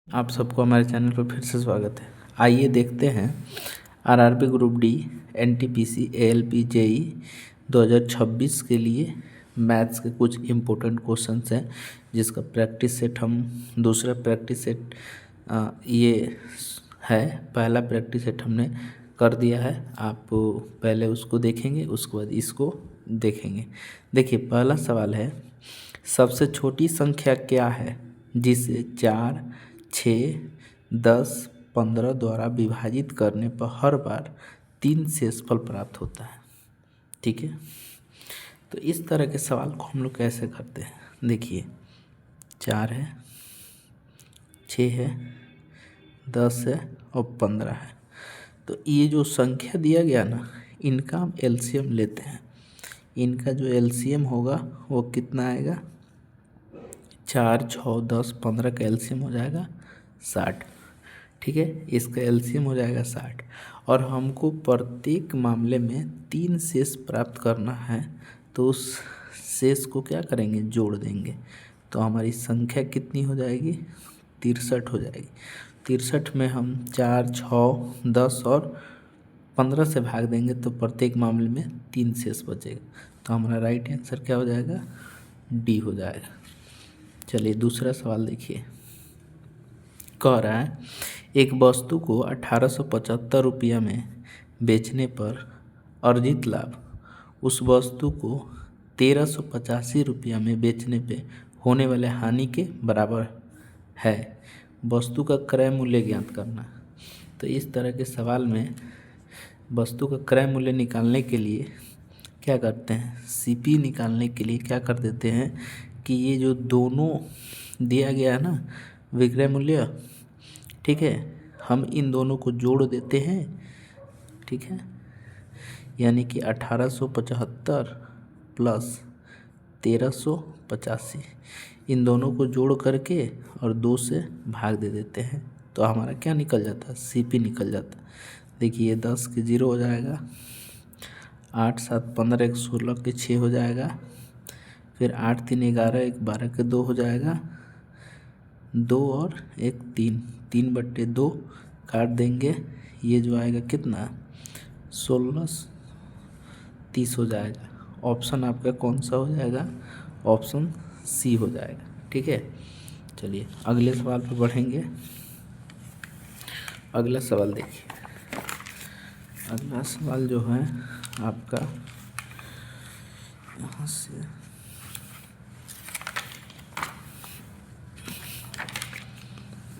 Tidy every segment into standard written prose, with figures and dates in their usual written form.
आप सबको हमारे चैनल पर फिर से स्वागत है। आइए देखते हैं RRB group D, NTPC, ALP, JE 2026 के लिए मैथ्स के कुछ इम्पोर्टेंट क्वेश्चंस हैं, जिसका प्रैक्टिस सेट हम दूसरा प्रैक्टिस सेट ये है। पहला प्रैक्टिस सेट हमने कर दिया है, आप पहले उसको देखेंगे, उसके बाद इसको देखेंगे। देखिए, पहला सवाल है, सबसे छोटी संख्या क्या है जिसे 4, 6, 10, 15 द्वारा विभाजित करने पर हर बार 3 शेषफल प्राप्त होता है। ठीक है, तो इस तरह के सवाल को हम लोग कैसे करते हैं। देखिए, 4 है, 6 है, 10 है और 15 है। तो ये जो संख्या दिया गया ना, इनका हम एलसीएम लेते हैं। इनका जो एलसीएम होगा वो कितना आएगा? 4, 6, 10, 15 का एलसीएम हो जाएगा 60। ठीक है, इसका एलसीएम हो जाएगा 60 और हमको प्रत्येक मामले में 3 शेष प्राप्त करना है, तो उस शेष को क्या करेंगे? जोड़ देंगे। तो हमारी संख्या कितनी हो जाएगी? 63 हो जाएगी। 63 में हम 4, 6, 10 और 15 से भाग देंगे तो प्रत्येक मामले में 3 शेष बचेगा। तो हमारा राइट आंसर क्या हो जाएगा? डी हो जाएगा। चलिए दूसरा सवाल देखिए, कह रहा है एक वस्तु को 1875 रुपया में बेचने पर अर्जित लाभ उस वस्तु को 1385 रुपया में बेचने पे होने वाले हानि के बराबर है। वस्तु का क्रय मूल्य ज्ञात करना। तो इस तरह के सवाल में वस्तु का क्रय मूल्य निकालने के लिए क्या करते हैं? सीपी निकालने के लिए क्या कर देते हैं कि ये जो दोनों दिया गया है ना, विक्रय मूल्य, ठीक है, हम इन दोनों को जोड़ देते हैं। ठीक है, यानी कि 1875 प्लस 1385, इन दोनों को जोड़ करके और 2 से भाग दे देते हैं, तो हमारा क्या निकल जाता है? सीपी निकल जाता है। देखिए, 10 के 0 हो जाएगा, 8, 7, 15, 1, 16 के 6 हो जाएगा, फिर 8, 3, 11, 1, 12 के 2 हो जाएगा, 2 और 1, 3/2 काट देंगे। ये जो आएगा कितना? 1630 हो जाएगा। ऑप्शन आपका कौन सा हो जाएगा? ऑप्शन सी हो जाएगा। ठीक है, चलिए अगले सवाल पर बढ़ेंगे। अगला सवाल देखिए, अगला सवाल जो है आपका यहाँ से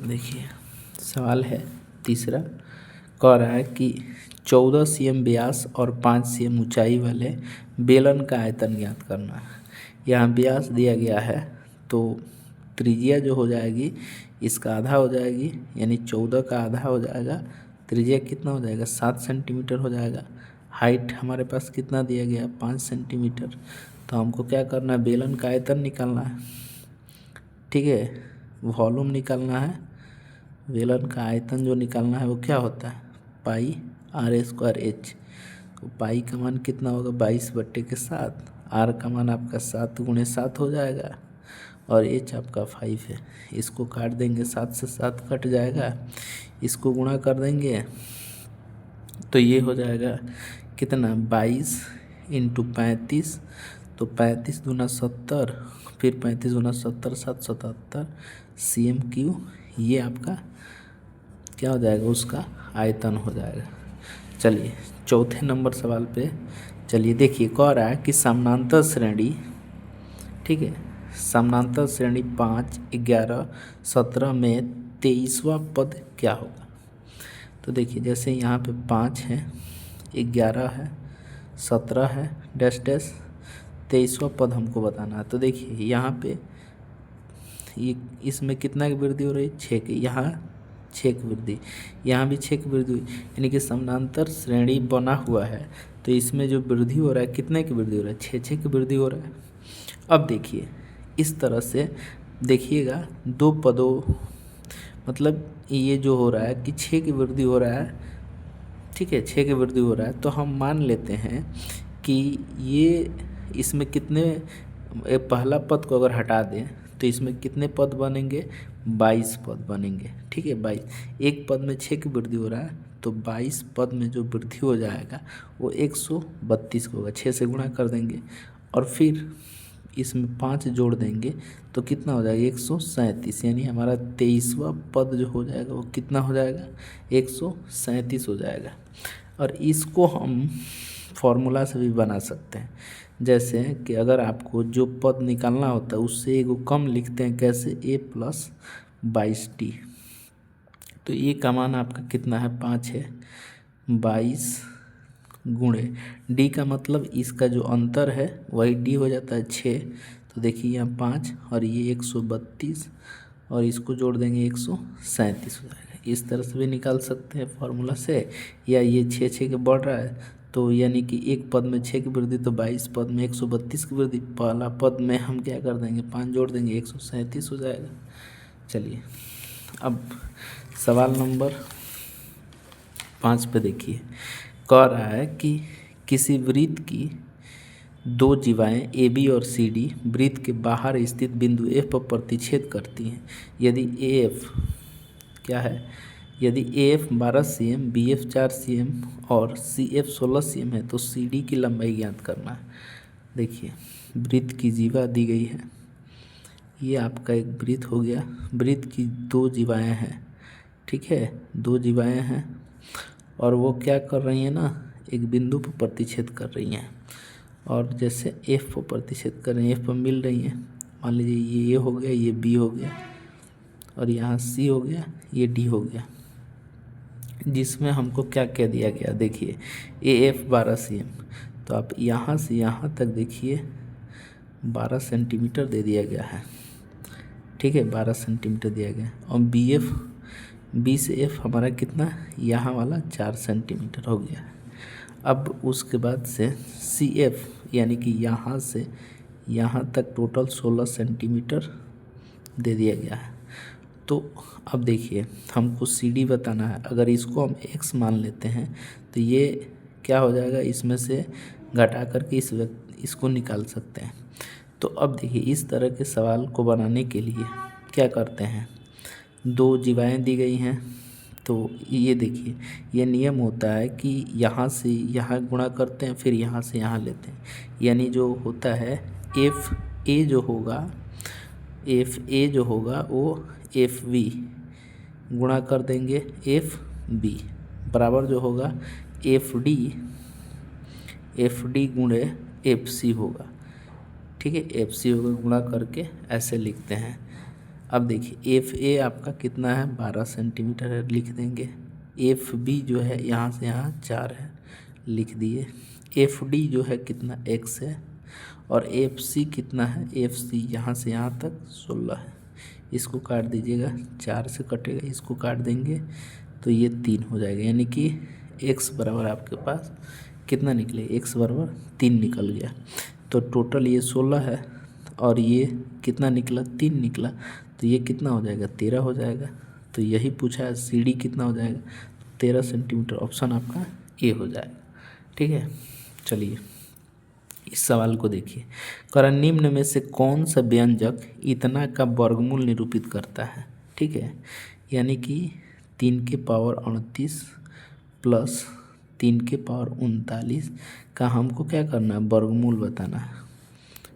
देखिए, सवाल है तीसरा, कह रहा है कि 14 cm व्यास और 5 cm ऊंचाई वाले बेलन का आयतन ज्ञात करना है। यहाँ व्यास दिया गया है, तो त्रिज्या जो हो जाएगी इसका आधा हो जाएगी, यानी 14 का आधा हो जाएगा। त्रिज्या कितना हो जाएगा? 7 सेंटीमीटर हो जाएगा। हाइट हमारे पास कितना दिया गया? 5 सेंटीमीटर। तो हमको क्या करना है? बेलन का आयतन निकालना है। ठीक है, वॉल्यूम निकालना है। बेलन का आयतन जो निकालना है वो क्या होता है? पाई r²h। तो पाई का मान कितना होगा? 22/7। r का मान आपका 7 × 7 हो जाएगा और h आपका 5 है। इसको काट देंगे, 7 से 7 कट जाएगा, इसको गुणा कर देंगे तो ये हो जाएगा कितना? 22 × 35। तो 35 × 70, फिर 35 × 70, 777 cm3। ये आपका क्या हो जाएगा? उसका आयतन हो जाएगा। चलिए चौथे नंबर सवाल पे चलिए देखिए, कह रहा है कि समानांतर श्रेणी, ठीक है, समानांतर श्रेणी 5, 11, 17 में 23वां पद क्या होगा? तो देखिए, जैसे यहाँ पे 5 है, 11 है, 17 है, डैश डैश, 23वां पद हमको बताना है। तो देखिए यहाँ पे ये इसमें कितना की वृद्धि हो रही है? 6 की। यहाँ 6 की वृद्धि, यहाँ भी 6 की वृद्धि हुई, यानी कि समानांतर श्रेणी बना हुआ है, तो इसमें जो वृद्धि हो रहा है कितने की वृद्धि हो रहा है? 6 की वृद्धि हो रहा है। अब देखिए, इस तरह से देखिएगा, 2 पदों, मतलब ये जो हो रहा है कि 6 की वृद्धि हो रहा है, ठीक है, 6 की वृद्धि हो रहा है, तो हम मान लेते हैं कि ये इसमें कितने, पहला पद को अगर हटा दें तो इसमें कितने पद बनेंगे? 22 पद बनेंगे। ठीक है, 22, एक पद में 6 की वृद्धि हो रहा है तो 22 पद में जो वृद्धि हो जाएगा वो 132 होगा। 6 से गुणा कर देंगे और फिर इसमें 5 जोड़ देंगे तो कितना हो जाएगा 137, यानी हमारा 23वां पद जो हो जाएगा वो कितना हो जाएगा 137 हो जाएगा। और इसको हम फॉर्मूला से भी बना सकते हैं, जैसे कि अगर आपको जो पद निकालना होता है उससे एगो कम लिखते हैं, कैसे a+22t। तो ये का मान आपका कितना है 5 है, 22 गुणे डी का मतलब इसका जो अंतर है वही डी हो जाता है 6। तो देखिए यहाँ 5 और ये 132 और इसको जोड़ देंगे 137 हो जाएगा। इस तरह से भी निकाल सकते हैं फार्मूला से, या ये 6 के बढ़ रहा है तो यानी कि एक पद में 6 की वृद्धि तो 22 पद में 132 की वृद्धि, पहला पद में हम क्या कर देंगे 5 जोड़ देंगे 137 हो जाएगा। चलिए अब सवाल नंबर 5 पे देखिए, कह रहा है कि किसी वृत्त की दो जीवाएं ए बी और सी डी वृत्त के बाहर स्थित बिंदु एफ पर प्रतिच्छेद करती हैं। यदि ए एफ क्या है, यदि A F 12 cm, B F 4 cm और सी एफ 16 cm है तो सी डी की लंबाई ज्ञात करना है। देखिए वृत्त की जीवा दी गई है, ये आपका एक वृत्त हो गया। वृत्त की दो जीवाएं हैं, ठीक है, दो जीवाएं हैं और वो क्या कर रही हैं ना, एक बिंदु पर प्रतिच्छेद कर रही हैं और जैसे एफ पर प्रतिच्छेद कर रही हैं, एफ पर मिल रही हैं। मान लीजिए ये हो गया, ये बी हो गया और यहाँ सी हो गया, ये डी हो गया, जिसमें हमको क्या कह दिया गया, देखिए ए एफ 12 cm, तो आप यहाँ से यहाँ तक देखिए 12 सेंटीमीटर दे दिया गया है। ठीक है, 12 सेंटीमीटर दिया गया और बी एफ, बी से एफ हमारा कितना, यहाँ वाला 4 सेंटीमीटर हो गया है। अब उसके बाद से सी एफ यानी कि यहाँ से यहाँ तक टोटल 16 सेंटीमीटर दे दिया गया है। तो अब देखिए हमको सी डी बताना है, अगर इसको हम एक्स मान लेते हैं तो ये क्या हो जाएगा, इसमें से घटा करके इसको निकाल सकते हैं। तो अब देखिए इस तरह के सवाल को बनाने के लिए क्या करते हैं, दो जीवाएँ दी गई हैं तो ये देखिए ये नियम होता है कि यहाँ से यहाँ गुणा करते हैं फिर यहाँ से यहाँ लेते हैं, यानी जो होता है एफ ए जो होगा, एफ ए जो होगा वो एफ बी गुणा कर देंगे एफ बी बराबर जो होगा एफ डी गुणे एफ सी होगा। ठीक है, एफ सी होगा गुणा करके ऐसे लिखते हैं। अब देखिए एफ ए आपका कितना है 12 सेंटीमीटर है, लिख देंगे। एफ बी जो है यहाँ से यहाँ 4 है, लिख दिए। एफ डी जो है कितना x है और एफ सी कितना है, एफ सी यहाँ से यहाँ तक 16 है। इसको काट दीजिएगा, 4 से कटेगा, इसको काट देंगे तो ये 3 हो जाएगा, यानी कि x बराबर आपके पास कितना निकले, x बराबर 3 निकल गया। तो टोटल ये 16 है और ये कितना निकला, 3 निकला, तो ये कितना हो जाएगा 13 हो जाएगा। तो यही पूछा है सी डी कितना हो जाएगा 13 सेंटीमीटर, ऑप्शन आपका ए हो जाएगा। ठीक है, चलिए इस सवाल को देखिए, करण निम्न में से कौन सा व्यंजक इतना का वर्गमूल निरूपित करता है। ठीक है, यानी कि 3 के पावर 38 प्लस 3 के पावर 39 का हमको क्या करना है, वर्गमूल बताना है।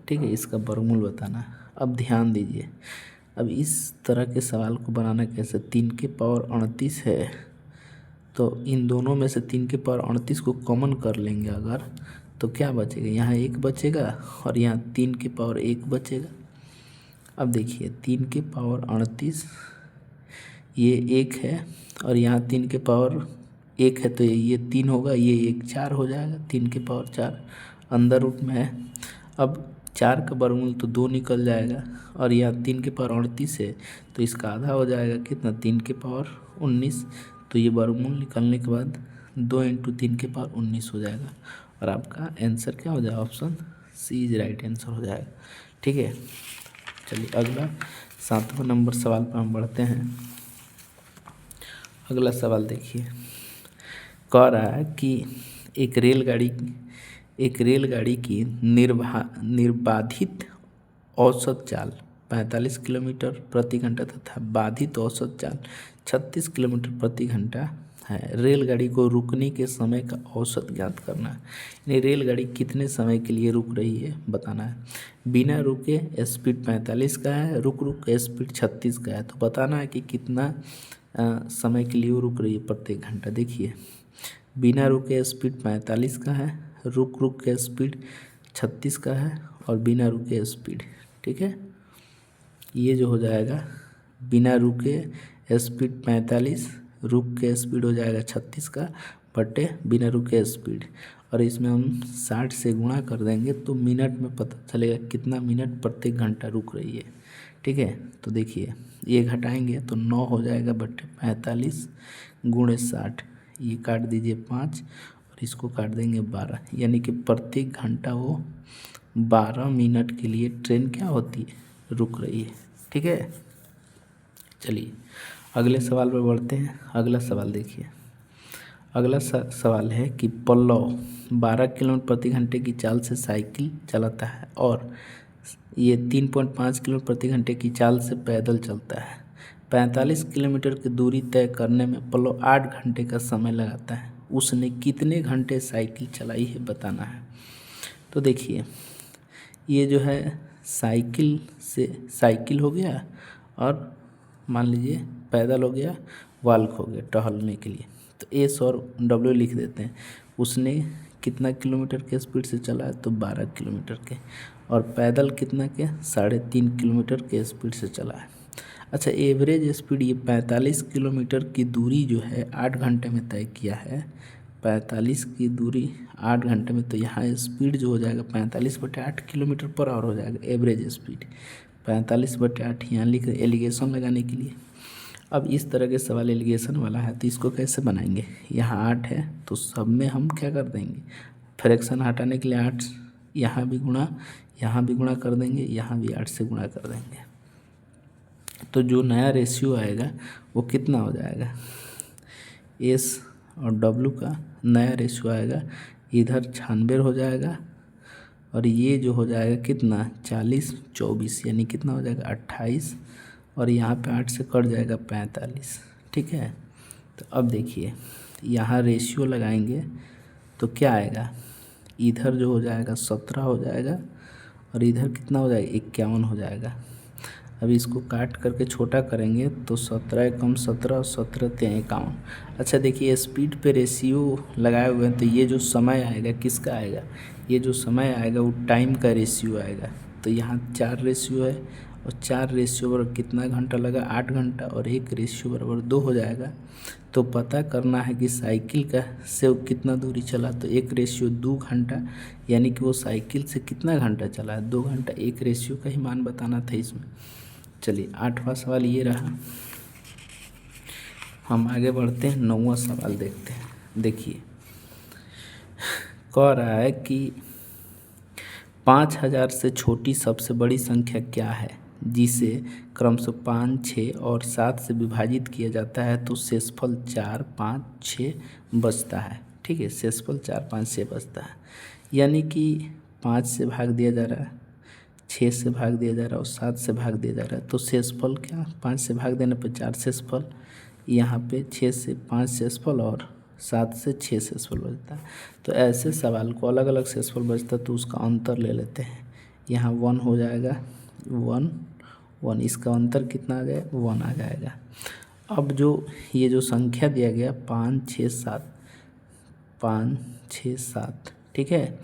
ठीक है, इसका वर्गमूल बताना है। अब ध्यान दीजिए, अब इस तरह के सवाल को बनाना कैसे, 3 के पावर 38 है तो इन दोनों में से 3 के पावर 38 को कॉमन कर लेंगे अगर, तो क्या बचेगा, यहाँ 1 बचेगा और यहाँ 3 के पावर 1 बचेगा। अब देखिए 3 के पावर 38 ये 1 है और यहाँ 3 के पावर 1 है तो ये 3 होगा, ये 1 4 हो जाएगा, 3 के पावर 4 अंदर रूप में है। अब 4 का वर्गमूल तो 2 निकल जाएगा और यहाँ 3 के पावर 38 है तो इसका आधा हो जाएगा कितना, 3 के पावर 19। तो ये वर्गमूल निकलने के बाद 2 × 3 के पावर 19 हो जाएगा और आपका आंसर क्या हो जाएगा, option C is right answer हो जाएगा। ठीक है, चलिए अगला 7वां नंबर सवाल पर हम बढ़ते हैं। अगला सवाल देखिए, कह रहा है कि एक रेलगाड़ी की निर्बाधित औसत चाल 45 किलोमीटर प्रति घंटा तथा बाधित औसत चाल 36 किलोमीटर प्रति घंटा है। रेलगाड़ी को रुकने के समय का औसत ज्ञात करना है, यानी रेलगाड़ी कितने समय के लिए रुक रही है बताना है। बिना रुके स्पीड 45 का है, रुक के स्पीड 36 का है, तो बताना है कि कितना समय के लिए वो रुक रही है प्रत्येक घंटा। देखिए, बिना रुके स्पीड 45 का है, रुक के स्पीड 36 का है और बिना रुके स्पीड, ठीक है। ये जो हो जाएगा बिना रुके स्पीड 45, रुक के स्पीड हो जाएगा 36 का बटे बिना रुके स्पीड, और इसमें हम 60 से गुणा कर देंगे तो मिनट में पता चलेगा कितना मिनट प्रत्येक घंटा रुक रही है, ठीक है। तो देखिए, ये घटाएंगे तो 9 हो जाएगा बटे 45 गुणे 60, ये काट दीजिए 5 और इसको काट देंगे 12, यानी कि प्रत्येक घंटा वो 12 मिनट के लिए ट्रेन क्या होती है, रुक रही है, ठीक है। चलिए अगले सवाल पर बढ़ते हैं। अगला सवाल देखिए, अगला सवाल है कि पल्लव 12 किलोमीटर प्रति घंटे की चाल से साइकिल चलाता है और ये 3.5 किलोमीटर प्रति घंटे की चाल से पैदल चलता है। 45 किलोमीटर की दूरी तय करने में पल्लव 8 घंटे का समय लगाता है। उसने कितने घंटे साइकिल चलाई है बताना है। तो देखिए, ये जो है साइकिल से साइकिल हो गया और मान लीजिए पैदल हो गया, वॉक हो गया टहलने के लिए, तो एस और डब्ल्यू लिख देते हैं। उसने कितना किलोमीटर के स्पीड से चला है, तो 12 किलोमीटर के, और पैदल कितना के 3.5 किलोमीटर के स्पीड से चला है। अच्छा, एवरेज स्पीड ये 45 किलोमीटर की दूरी जो है 8 घंटे में तय किया है। 45 की दूरी 8 घंटे में, तो यहाँ स्पीड जो हो जाएगा 45/8 किलोमीटर पर आवर हो जाएगा एवरेज स्पीड। 45/8 यहाँ लिख एलिगेशन लगाने के लिए। अब इस तरह के सवाल एलिगेशन वाला है तो इसको कैसे बनाएंगे, यहाँ 8 है तो सब में हम क्या कर देंगे, फ्रैक्शन हटाने के लिए 8 यहाँ भी गुणा कर देंगे, यहाँ भी 8 से गुणा कर देंगे, तो जो नया रेशियो आएगा वो कितना हो जाएगा, एस और डब्ल्यू का नया रेशियो आएगा इधर 96 हो जाएगा और ये जो हो जाएगा कितना 40/24, यानी कितना हो जाएगा 28, और यहाँ पे 8 से कट जाएगा 45, ठीक है। तो अब देखिए, यहाँ रेशियो लगाएंगे तो क्या आएगा, इधर जो हो जाएगा 17 हो जाएगा और इधर कितना हो जाएगा 51 हो जाएगा। अब इसको काट करके छोटा करेंगे तो 17 कम 17 और 17 51। अच्छा देखिए, स्पीड पे रेशियो लगाए हुए हैं तो ये जो समय आएगा किसका आएगा, ये जो समय आएगा वो टाइम का रेशियो आएगा। तो यहाँ 4 रेशियो है और 4 रेशियो बराबर कितना घंटा लगा, 8 घंटा, और 1 रेशियो बराबर 2 हो जाएगा। तो पता करना है कि साइकिल का से वो कितना दूरी चला, तो 1 रेशियो 2 घंटा, यानी कि वो साइकिल से कितना घंटा चला है 2 घंटा। 1 रेशियो का ही मान बताना था इसमें। चलिए 8वां सवाल ये रहा। हम आगे बढ़ते हैं, 9वां सवाल देखते हैं। देखिए, कह रहा है कि 5000 से छोटी सबसे बड़ी संख्या क्या है जिसे क्रमशः 5, 6 और 7 से विभाजित किया जाता है तो शेषफल 4, 5, 6 बचता है, ठीक है। शेषफल 4, 5, 6 बचता है, यानी कि 5 से भाग दिया जा रहा है, 6 से भाग दिया जा रहा है और 7 से भाग दिया जा रहा है। तो शेषफल क्या, 5 से भाग देने पर 4 शेषफल, यहाँ पे 6 से 5 शेषफल और 7 से 6 शेषफल बचता है। तो ऐसे सवाल को अलग अलग शेषफल बचता है तो उसका अंतर ले लेते हैं। यहाँ 1 हो जाएगा, 1, इसका अंतर कितना आ गया, 1 आ जाएगा। अब जो ये जो संख्या दिया गया 5, 6, 7, ठीक है,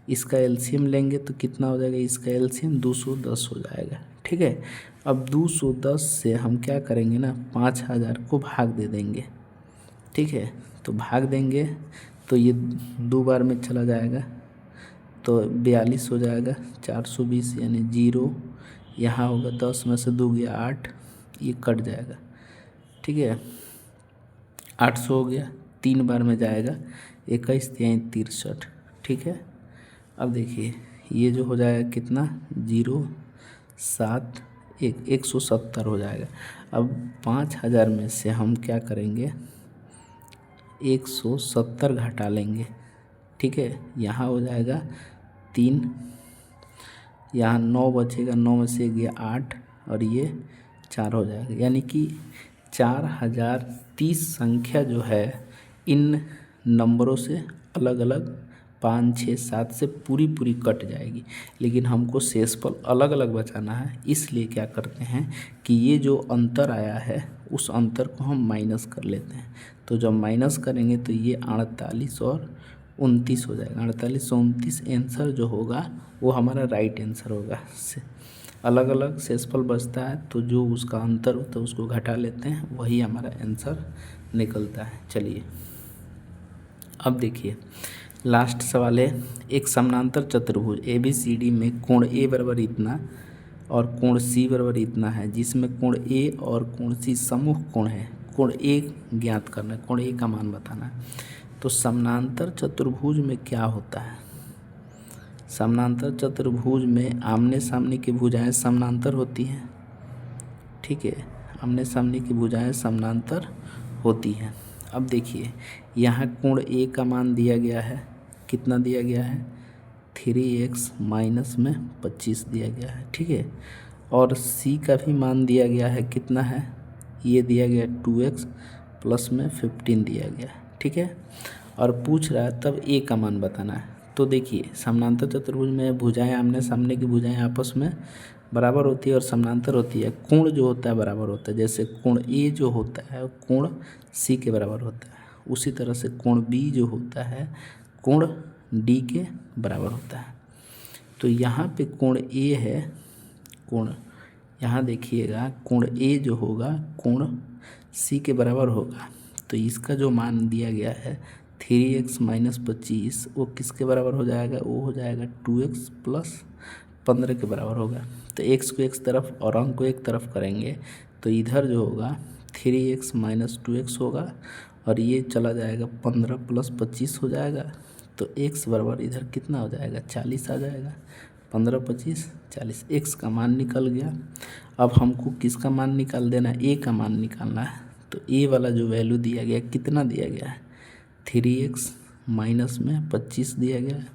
इसका एलसीएम लेंगे तो कितना हो जाएगा, इसका एलसीएम 210 हो जाएगा, ठीक है। अब 210 से हम क्या करेंगे ना, 5000 को भाग दे देंगे, ठीक है। तो भाग देंगे तो ये 2 बार में चला जाएगा तो 42 हो जाएगा, 420 यानी 0, यहाँ होगा 10 में से 2 गया 8, ये कट जाएगा, ठीक है। 800 हो गया, 3 बार में जाएगा, 21 3 63, ठीक है। अब देखिए, ये जो हो जाएगा कितना 0 7 1 170 हो जाएगा। अब 5000 में से हम क्या करेंगे, 170 घटा लेंगे, ठीक है। यहाँ हो जाएगा 3, यहाँ 9 बचेगा, 9 में से गया 8 और ये 4 हो जाएगा, यानी कि 4030 संख्या जो है इन नंबरों से अलग अलग 5, 6, 7 से पूरी कट जाएगी। लेकिन हमको शेषफल अलग अलग बचाना है, इसलिए क्या करते हैं कि ये जो अंतर आया है उस अंतर को हम माइनस कर लेते हैं। तो जब माइनस करेंगे तो ये 48 और 29 हो जाएगा। 48 और 29 आंसर जो होगा वो हमारा राइट आंसर होगा। अलग अलग शेषफल बचता है तो जो उसका अंतर होता है उसको घटा लेते हैं, वही हमारा आंसर निकलता है। चलिए अब देखिए लास्ट सवाल है, एक समानांतर चतुर्भुज ABCD में कोण A बराबर इतना और कोण C बराबर इतना है, जिसमें कोण A और कोण C समूह कोण है। कोण A ज्ञात करना है, कोण A का मान बताना है। तो समानांतर चतुर्भुज में क्या होता है? समानांतर चतुर्भुज में आमने सामने की भुजाएं समानांतर होती हैं, ठीक है, आमने सामने की भुजाएं समानांतर होती हैं। अब देखिए यहाँ कोण A का मान दिया गया है, कितना दिया गया है? 3x माइनस में 25 दिया गया है, ठीक है। और C का भी मान दिया गया है, कितना है? ये दिया गया 2x प्लस में 15 दिया गया है, ठीक है। और पूछ रहा है तब A का मान बताना है। तो देखिए समानांतर चतुर्भुज में भुजाएं आमने सामने की भुजाएं आपस में बराबर होती है और समानांतर होती है। कोण जो होता है बराबर होता है, जैसे कोण A जो होता है कोण C के बराबर होता है, उसी तरह से कोण B जो होता है कोण D के बराबर होता है। तो यहाँ पे कोण A है, कोण यहाँ देखिएगा कोण A जो होगा कोण C के बराबर होगा। तो इसका जो मान दिया गया है 3x माइनस 25 वो किसके बराबर हो जाएगा? वो हो जाएगा 2x प्लस 15 के बराबर होगा। तो x को एक तरफ और अंक को एक तरफ करेंगे तो इधर जो होगा 3x माइनस 2x होगा और ये चला जाएगा 15 प्लस 25 हो जाएगा। तो x बराबर इधर कितना हो जाएगा? 40 आ जाएगा। 15, 25, 40, x का मान निकल गया। अब हमको किसका मान निकाल देना है? a का मान निकालना है। तो a वाला जो वैल्यू दिया गया कितना दिया गया है? 3x माइनस में 25 दिया गया है।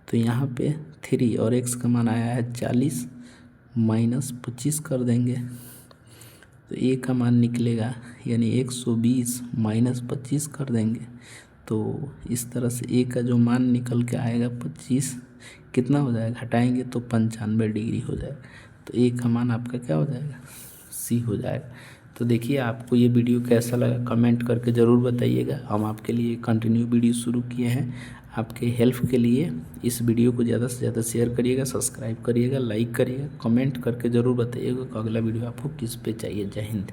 तो यहाँ पे 3 और x का मान आया है 40 माइनस 25 कर देंगे तो a का मान निकलेगा यानी 120 माइनस 25 कर देंगे। तो इस तरह से a का जो मान निकल के आएगा 25 कितना हो जाएगा? घटाएंगे तो 95 डिग्री हो जाएगा। तो a का मान आपका क्या हो जाएगा? C हो जाएगा। तो देखिए आपको ये वीडियो कैसा लगा कमेंट करके ज़रूर बताइएगा। हम आपके लिए कंटिन्यू वीडियो शुरू किए हैं, आपके हेल्प के लिए। इस वीडियो को ज़्यादा से ज़्यादा शेयर करिएगा, सब्सक्राइब करिएगा, लाइक करिएगा, कमेंट करके ज़रूर बताइएगा कि अगला वीडियो आपको किस पे चाहिए। जय हिंद।